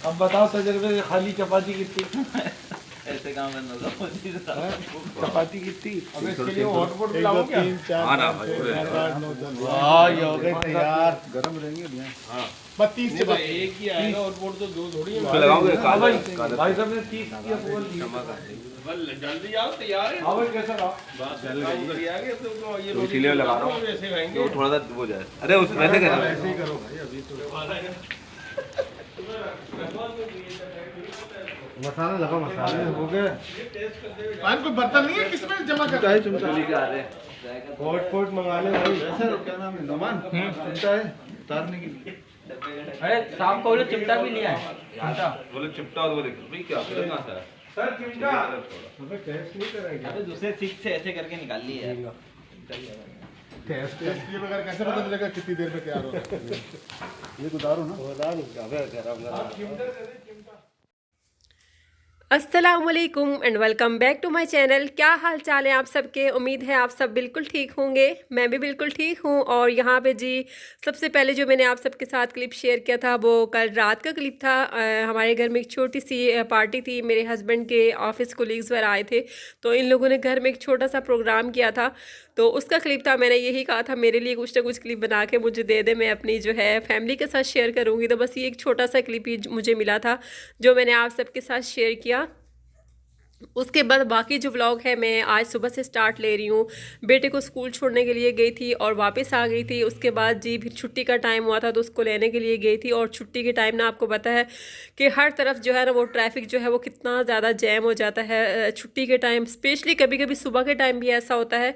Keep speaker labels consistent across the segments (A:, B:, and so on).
A: अब बताओ तजर्बे से खाली चपाती कितनी
B: ऐसे काम करना था
A: चपाती कितनी? अब इसके लिए हॉटपॉट बुलाओ क्या?
C: 3 4
B: हाँ ना,
C: 5 6 7 8 9 10
A: वाह ये हो गए तैयार।
C: गरम रहेंगे भैया।
B: हाँ
C: 32 से बात
A: एक ही आएगा हॉटपॉट तो दो थोड़ी है।
B: तो लगाओगे
A: हाँ भाई
B: काला
A: भाई साहब ने 30 की अप्रूवल दी।
D: जल्दी आओ, तैयार है।
A: हाँ भाई कैसा रहा?
D: काम कर आगे तो ये
B: तो इसीलिए लगा रहा हूँ
D: वैसे खाएंगे।
B: तो थोड़ा सा वो जाए। अरे उस वैसे कर
C: ऐसे ही करो भाई अभी तो मसाला लगा मसाले हो गए। पान कोई बर्तन नहीं है किसमें जमा करता है चुमचा
B: आ रहे हैं
C: हॉटपॉट मंगा ले भाई। ऐसा क्या नाम है नमान चुमचा है उतारने के लिए।
E: अरे शाम को वो लोग चिमटा भी लिया है।
B: बोले चिपटा और वो देखो भाई क्या कहाँ से
A: सर चिमटा अबे टेस्ट नहीं करेंगे?
E: अबे दूसरे सीख से ऐसे करके निकाल लिए यार।
C: टेस्ट ये बगैर कैसे पता चलेगा कितनी देर में तैयार होगा? ये गुदारो ना
F: अस्सलामुअलैकुम and welcome back to my channel. क्या हाल चाल है आप सबके? उम्मीद है आप सब बिल्कुल ठीक होंगे। मैं भी बिल्कुल ठीक हूँ। और यहाँ पे जी सबसे पहले जो मैंने आप सबके साथ क्लिप शेयर किया था वो कल रात का क्लिप था। हमारे घर में एक छोटी सी पार्टी थी। मेरे हस्बैंड के ऑफिस कोलीग्स वगैरह आए थे तो इन लोगों ने घर में एक छोटा सा प्रोग्राम किया था तो उसका क्लिप था। मैंने यही कहा था मेरे लिए कुछ ना कुछ क्लिप बना के मुझे दे दे, मैं अपनी जो है फैमिली के साथ शेयर करूँगी। तो बस ये एक छोटा सा क्लिप ही मुझे मिला था जो मैंने आप सबके साथ शेयर किया। उसके बाद बाकी जो व्लॉग है मैं आज सुबह से स्टार्ट ले रही हूँ। बेटे को स्कूल छोड़ने के लिए गई थी और वापस आ गई थी। उसके बाद जी फिर छुट्टी का टाइम हुआ था तो उसको लेने के लिए गई थी। और छुट्टी के टाइम ना आपको पता है कि हर तरफ जो है ना वो ट्रैफिक जो है वो कितना ज़्यादा जैम हो जाता है छुट्टी के टाइम। स्पेशली कभी कभी सुबह के टाइम भी ऐसा होता है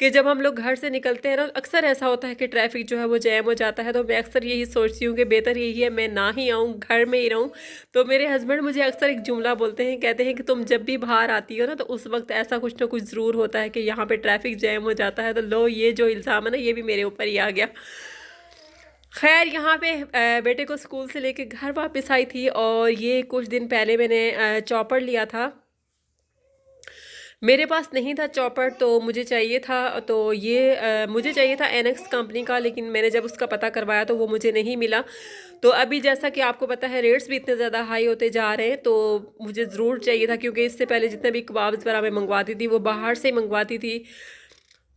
F: कि जब हम लोग घर से निकलते हैं ना अक्सर ऐसा होता है कि ट्रैफिक जो है वो जैम हो जाता है। तो मैं अक्सर यही सोचती हूँ कि बेहतर यही है मैं ना ही आऊँ, घर में ही रहूँ। तो मेरे हस्बैंड मुझे अक्सर एक जुमला बोलते हैं, कहते हैं कि तुम जब भी बाहर आती हो ना तो उस वक्त ऐसा कुछ ना कुछ ज़रूर होता है कि यहाँ पे ट्रैफिक जैम हो जाता है। तो लो ये जो इल्ज़ाम है ना ये भी मेरे ऊपर ही आ गया। खैर यहाँ पे बेटे को स्कूल से लेके घर वापस आई थी और ये कुछ दिन पहले मैंने चॉपर लिया था। मेरे पास नहीं था चॉपर तो मुझे चाहिए था। तो ये मुझे चाहिए था एनएक्स कंपनी का, लेकिन मैंने जब उसका पता करवाया तो वो मुझे नहीं मिला। तो अभी जैसा कि आपको पता है रेट्स भी इतने ज़्यादा हाई होते जा रहे हैं तो मुझे ज़रूर चाहिए था, क्योंकि इससे पहले जितने भी कबाब्स वगैरह मैं मंगवाती थी वो बाहर से मंगवाती थी।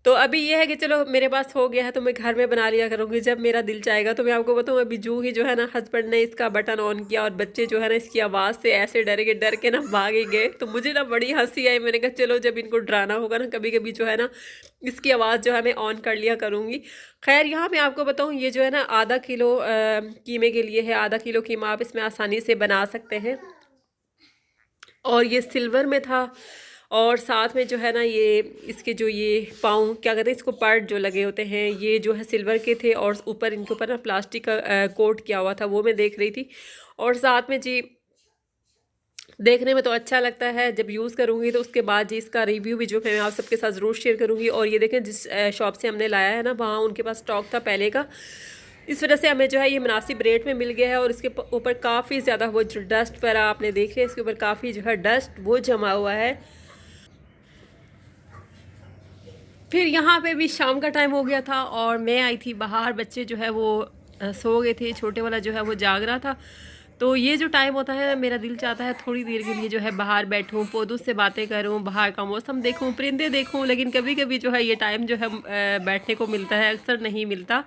F: तो अभी ये है कि चलो मेरे पास हो गया है तो मैं घर में बना लिया करूँगी जब मेरा दिल चाहेगा। तो मैं आपको बताऊँ अभी जूँ ही जो है ना हस्बैंड ने इसका बटन ऑन किया और बच्चे जो है ना इसकी आवाज़ से ऐसे डर के ना भाग ही गए। तो मुझे ना बड़ी हंसी आई। मैंने कहा चलो जब इनको डराना होगा ना कभी कभी जो है ना इसकी आवाज़ जो है मैं ऑन कर लिया करूँगी। खैर यहाँ मैं आपको बताऊँ ये जो है ना आधा किलो कीमे के लिए है। आधा किलो कीमा आप इसमें आसानी से बना सकते हैं। और ये सिल्वर में था और साथ में जो है ना ये इसके जो ये पाँव क्या कहते हैं इसको पार्ट जो लगे होते हैं ये जो है सिल्वर के थे और ऊपर इनके ऊपर ना प्लास्टिक का कोट किया हुआ था वो मैं देख रही थी। और साथ में जी देखने में तो अच्छा लगता है, जब यूज़ करूँगी तो उसके बाद जी इसका रिव्यू भी जो मैं आप सबके साथ ज़रूर शेयर करूँगी। और ये देखें जिस शॉप से हमने लाया है ना वहाँ उनके पास स्टॉक था पहले का, इस वजह से हमें जो है ये मुनासिब रेट में मिल गया है। और इसके ऊपर काफ़ी ज़्यादा वो जो डस्ट वगैरह आपने देख लिया इसके ऊपर काफ़ी जो है डस्ट वो जमा हुआ है। फिर यहाँ पे भी शाम का टाइम हो गया था और मैं आई थी बाहर। बच्चे जो है वो सो गए थे, छोटे वाला जो है वो जाग रहा था। तो ये जो टाइम होता है मेरा दिल चाहता है थोड़ी देर के लिए जो है बाहर बैठूं, पौधों से बातें करूं, बाहर का मौसम देखूं, परिंदे देखूं। लेकिन कभी कभी जो है ये टाइम जो है बैठने को मिलता है, अक्सर नहीं मिलता।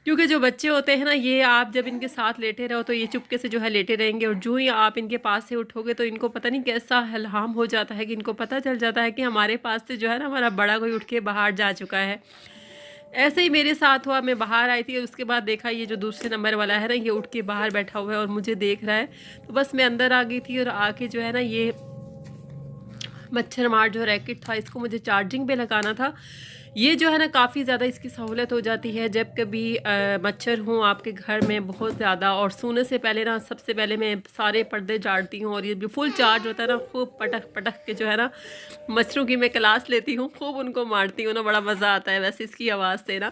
F: क्योंकि जो बच्चे होते हैं ना ये आप जब इनके साथ लेटे रहो तो ये चुपके से जो है लेटे रहेंगे और जो ही आप इनके पास से उठोगे तो इनको पता नहीं कैसा इल्हाम हो जाता है कि इनको पता चल जाता है कि हमारे पास से जो है ना हमारा बड़ा कोई उठ के बाहर जा चुका है। ऐसे ही मेरे साथ हुआ, मैं बाहर आई थी और उसके बाद देखा ये जो दूसरे नंबर वाला है ना ये उठ के बाहर बैठा हुआ है और मुझे देख रहा है। तो बस मैं अंदर आ गई थी और आके जो है ना ये मच्छर मार जो रैकेट था इसको मुझे चार्जिंग पे लगाना था। ये जो है ना काफ़ी ज़्यादा इसकी सहूलत हो जाती है जब कभी मच्छर हों आपके घर में बहुत ज़्यादा। और सोने से पहले ना सबसे पहले मैं सारे पर्दे झाड़ती हूँ और ये भी फुल चार्ज होता है ना खूब पटक पटक के जो है ना मच्छरों की मैं क्लास लेती हूँ, खूब उनको मारती हूँ ना, बड़ा मज़ा आता है वैसे इसकी आवाज़ से ना।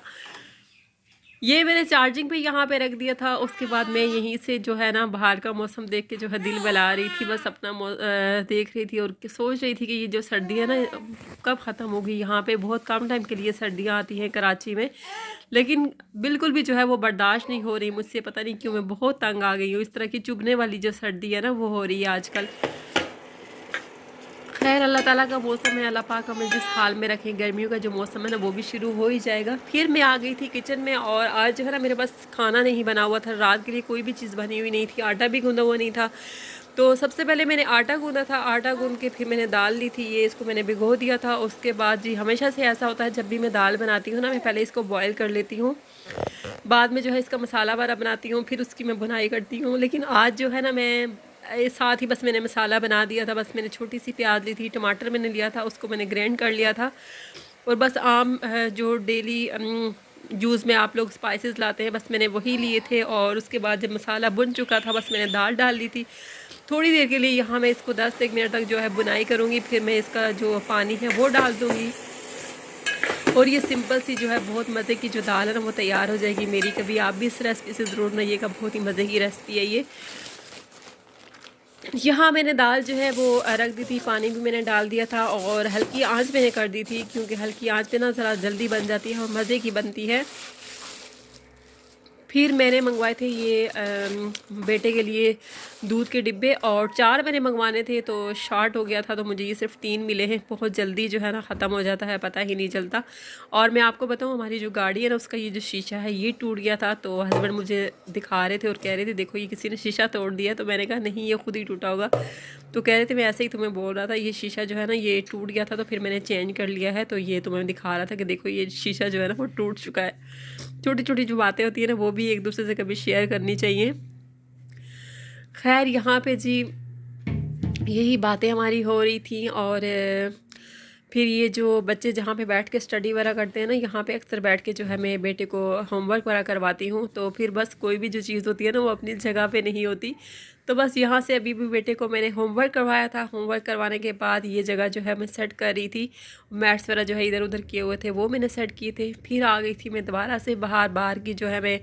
F: ये मैंने चार्जिंग पे यहाँ पे रख दिया था। उसके बाद मैं यहीं से जो है ना बाहर का मौसम देख के जो है दिल बहला रही थी, बस अपना देख रही थी और सोच रही थी कि ये जो सर्दी है ना कब ख़त्म होगी। यहाँ पे बहुत कम टाइम के लिए सर्दियाँ आती हैं कराची में, लेकिन बिल्कुल भी जो है वो बर्दाश्त नहीं हो रही मुझसे। पता नहीं क्यों मैं बहुत तंग आ गई हूँ। इस तरह की चुभने वाली जो सर्दी है ना वो हो रही है आजकल। खैर अल्लाह ताला का मौसम है, अल्लाह पाक हमें जिस हाल में रखें। गर्मियों का जो मौसम है ना वो भी शुरू हो ही जाएगा। फिर मैं आ गई थी किचन में और आज जो है ना मेरे पास खाना नहीं बना हुआ था। रात के लिए कोई भी चीज़ बनी हुई नहीं थी, आटा भी गूंदा हुआ नहीं था। तो सबसे पहले मैंने आटा गूंदा था। आटा गूंद के फिर मैंने दाल ली थी, ये इसको मैंने भिगो दिया था। उसके बाद जी हमेशा से ऐसा होता है जब भी मैं दाल बनाती हूँ ना, मैं पहले इसको बॉयल कर लेती हूँ, बाद में जो है इसका मसाला वाला बनाती हूँ, फिर उसकी मैं बुनाई करती हूँ। लेकिन आज जो है ना मैं साथ ही बस मैंने मसाला बना दिया था। बस मैंने छोटी सी प्याज ली थी, टमाटर मैंने लिया था, उसको मैंने ग्राइंड कर लिया था। और बस आम जो डेली जूस में आप लोग स्पाइसेस लाते हैं, बस मैंने वही लिए थे। और उसके बाद जब मसाला बुन चुका था बस मैंने दाल डाल ली थी। थोड़ी देर के लिए यहाँ मैं इसको 10 से 1 मिनट तक जो है बुनाई करूँगी, फिर मैं इसका जो पानी है वो डाल दूँगी और ये सिंपल सी जो है बहुत मज़े की जो दाल है ना वो तैयार हो जाएगी मेरी। कभी आप भी इस रेसिपी से ज़रूर बनाइएगा, बहुत ही मज़े की रेसिपी है ये। यहाँ मैंने दाल जो है वो रख दी थी, पानी भी मैंने डाल दिया था और हल्की आंच मैंने कर दी थी, क्योंकि हल्की आंच पे ना ज़रा जल्दी बन जाती है और मज़े की बनती है। फिर मैंने मंगवाए थे ये बेटे के लिए दूध के डिब्बे और 4 मैंने मंगवाने थे तो शॉर्ट हो गया था, तो मुझे ये सिर्फ 3 मिले हैं। बहुत जल्दी जो है ना ख़त्म हो जाता है, पता ही नहीं चलता। और मैं आपको बताऊं हमारी जो गाड़ी है ना उसका ये जो शीशा है ये टूट गया था। तो हस्बैंड मुझे दिखा रहे थे और कह रहे थे देखो ये किसी ने शीशा तोड़ दिया। तो मैंने कहा नहीं ये खुद ही टूटा होगा। तो कह रहे थे मैं ऐसे ही तुम्हें बोल रहा था, ये शीशा जो है ना ये टूट गया था तो फिर मैंने चेंज कर लिया है। तो ये तुम्हें दिखा रहा था कि देखो ये शीशा जो है ना वो टूट चुका है। छोटी छोटी जो बातें होती है ना वो भी एक दूसरे से कभी शेयर करनी चाहिए। खैर यहाँ पे जी यही बातें हमारी हो रही थी। और फिर ये जो बच्चे जहाँ पे बैठ के स्टडी वगैरह करते हैं ना, यहाँ पे अक्सर बैठ के जो है मैं बेटे को होमवर्क वगैरह करवाती हूँ। तो फिर बस कोई भी जो चीज़ होती है ना वो अपनी जगह पे नहीं होती। तो बस यहाँ से अभी भी बेटे को मैंने होमवर्क करवाया था। होमवर्क करवाने के बाद ये जगह जो है मैं सेट कर रही थी। मैट्स वगैरह जो है इधर उधर किए हुए थे वो मैंने सेट किए थे। फिर आ गई थी मैं दोबारा से बाहर की जो है मैं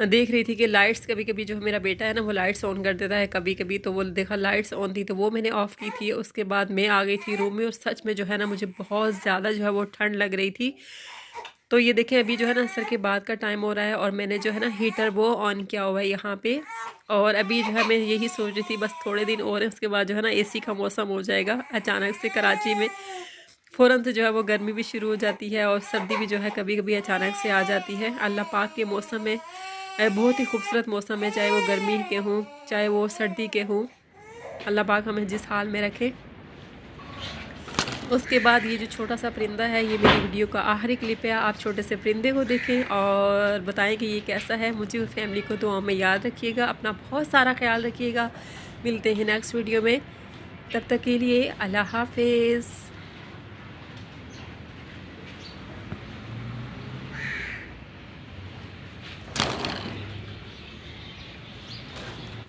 F: देख रही थी कि लाइट्स कभी कभी जो मेरा बेटा है ना वो लाइट्स ऑन कर देता है कभी कभी। तो वो देखा लाइट्स ऑन थी तो वो मैंने ऑफ़ की थी। उसके बाद मैं आ गई थी रूम में और सच में जो है ना मुझे बहुत ज़्यादा जो है वो ठंड लग रही थी। तो ये देखें अभी जो है ना असर के बाद का टाइम हो रहा है और मैंने जो है ना हीटर वो ऑन किया हुआ है यहाँ पे। और अभी जो है मैं यही सोच रही थी बस थोड़े दिन और है उसके बाद जो है ना एसी का मौसम हो जाएगा। अचानक से कराची में फ़ौरन से जो है वो गर्मी भी शुरू हो जाती है और सर्दी भी जो है कभी कभी अचानक से आ जाती है। अल्लाह पाक के मौसम में बहुत ही खूबसूरत मौसम है, चाहे वो गर्मी के हों चाहे वो सर्दी के हों। अल्लाह पाक हमें जिस हाल में रखे। उसके बाद ये जो छोटा सा परिंदा है ये मेरी वीडियो का आखिरी क्लिप है। आप छोटे से परिंदे को देखें और बताएं कि ये कैसा है। मुझे और फैमिली को दुआ में याद रखिएगा, अपना बहुत सारा ख्याल रखिएगा। मिलते हैं नेक्स्ट वीडियो में, तब तक के लिए अल्लाह हाफिज़।